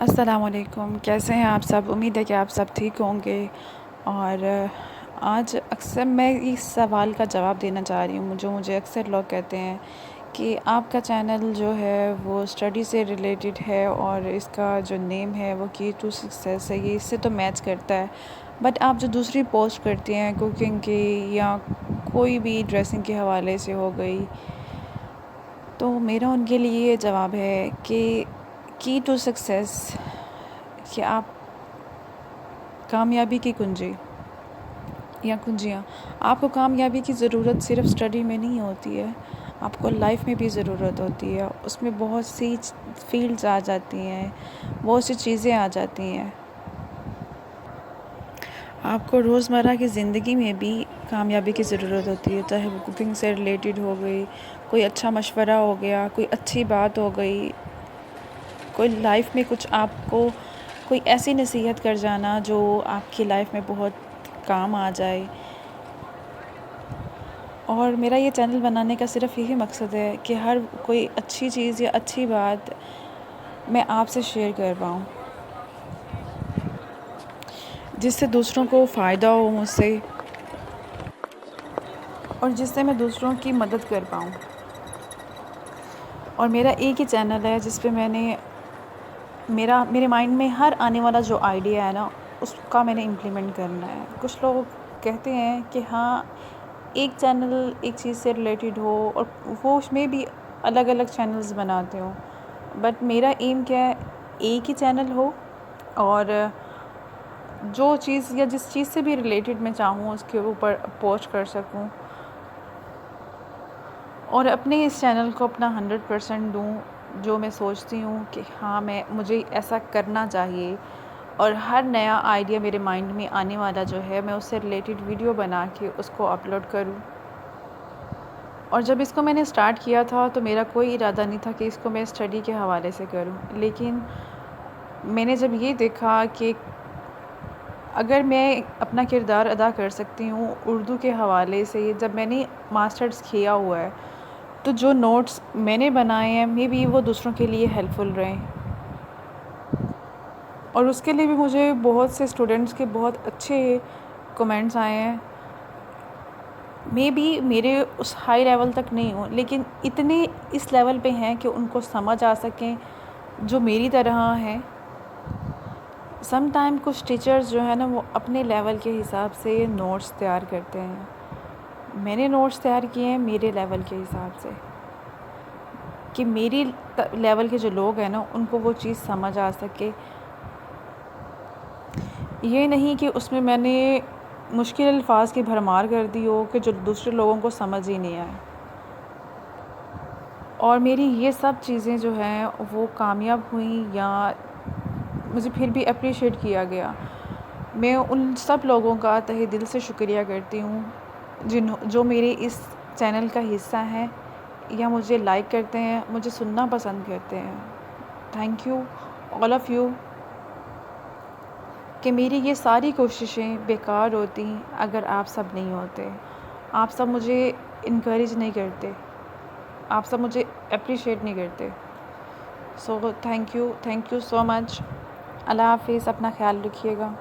السلام علیکم، کیسے ہیں آپ سب؟ امید ہے کہ آپ سب ٹھیک ہوں گے۔ اور آج اکثر میں اس سوال کا جواب دینا چاہ رہی ہوں جو مجھے اکثر لوگ کہتے ہیں کہ آپ کا چینل جو ہے وہ اسٹڈی سے ریلیٹڈ ہے اور اس کا جو نیم ہے وہ کی ٹو سکسیس ہے، یہ اس سے تو میچ کرتا ہے، بٹ آپ جو دوسری پوسٹ کرتی ہیں کوکنگ کی یا کوئی بھی ڈریسنگ کے حوالے سے ہو گئی، تو میرا ان کے لیے یہ جواب ہے کہ کی ٹو سکسیس، کہ آپ کامیابی کی کنجی یا کنجیاں، آپ کو کامیابی کی ضرورت صرف اسٹڈی میں نہیں ہوتی ہے، آپ کو لائف میں بھی ضرورت ہوتی ہے۔ اس میں بہت سی فیلڈز آ جاتی ہیں، بہت سی چیزیں آ جاتی ہیں۔ آپ کو روزمرہ کی زندگی میں بھی کامیابی کی ضرورت ہوتی ہے، چاہے وہ کوکنگ سے ریلیٹڈ ہو گئی، کوئی اچھا مشورہ ہو گیا، کوئی اچھی بات ہو گئی، کوئی لائف میں کچھ آپ کو کوئی ایسی نصیحت کر جانا جو آپ کی لائف میں بہت کام آ جائے۔ اور میرا یہ چینل بنانے کا صرف یہی مقصد ہے کہ ہر کوئی اچھی چیز یا اچھی بات میں آپ سے شیئر کر پاؤں، جس سے دوسروں کو فائدہ ہو مجھ سے، اور جس سے میں دوسروں کی مدد کر پاؤں۔ اور میرا ایک ہی چینل ہے جس پہ میں نے میرے مائنڈ میں ہر آنے والا جو آئیڈیا ہے نا، اس کا میں نے امپلیمنٹ کرنا ہے۔ کچھ لوگ کہتے ہیں کہ ہاں ایک چینل ایک چیز سے ریلیٹڈ ہو اور وہ اس میں بھی الگ الگ چینلز بناتے ہوں، بٹ میرا ایم کیا ہے، ایک ہی چینل ہو اور جو چیز یا جس چیز سے بھی ریلیٹڈ میں چاہوں اس کے اوپر پوسٹ کر سکوں، اور اپنے اس چینل کو اپنا 100% دوں، جو میں سوچتی ہوں کہ ہاں مجھے ایسا کرنا چاہیے، اور ہر نیا آئیڈیا میرے مائنڈ میں آنے والا جو ہے میں اس سے ریلیٹڈ ویڈیو بنا کے اس کو اپلوڈ کروں۔ اور جب اس کو میں نے اسٹارٹ کیا تھا تو میرا کوئی ارادہ نہیں تھا کہ اس کو میں اسٹڈی کے حوالے سے کروں، لیکن میں نے جب یہ دیکھا کہ اگر میں اپنا کردار ادا کر سکتی ہوں اردو کے حوالے سے، جب میں نے ماسٹرز کیا ہوا ہے تو جو نوٹس میں نے بنائے ہیں مے بی وہ دوسروں کے لیے ہیلپ فل رہیں، اور اس کے لیے بھی مجھے بہت سے اسٹوڈنٹس کے بہت اچھے کمنٹس آئے ہیں۔ مے بی میرے اس ہائی لیول تک نہیں ہوں، لیکن اتنے اس لیول پہ ہیں کہ ان کو سمجھ آ سکیں جو میری طرح ہیں۔ سم ٹائم کچھ ٹیچرز جو ہے نا وہ اپنے لیول کے حساب سے نوٹس تیار کرتے ہیں، میں نے نوٹس تیار کیے ہیں میرے لیول کے حساب سے، کہ میری لیول کے جو لوگ ہیں نا ان کو وہ چیز سمجھ آ سکے۔ یہ نہیں کہ اس میں نے مشکل الفاظ کی بھرمار کر دی ہو کہ جو دوسرے لوگوں کو سمجھ ہی نہیں آئے۔ اور میری یہ سب چیزیں جو ہیں وہ کامیاب ہوئیں یا مجھے پھر بھی اپریشیٹ کیا گیا، میں ان سب لوگوں کا تہہ دل سے شکریہ کرتی ہوں جو میرے اس چینل کا حصہ ہیں یا مجھے لائک کرتے ہیں، مجھے سننا پسند کرتے ہیں۔ Thank you all of you, کہ میری یہ ساری کوششیں بیکار ہوتی اگر آپ سب نہیں ہوتے، آپ سب مجھے انکریج نہیں کرتے، آپ سب مجھے اپریشیٹ نہیں کرتے۔ سو تھینک یو سو مچ۔ اللہ حافظ، اپنا خیال رکھیے گا۔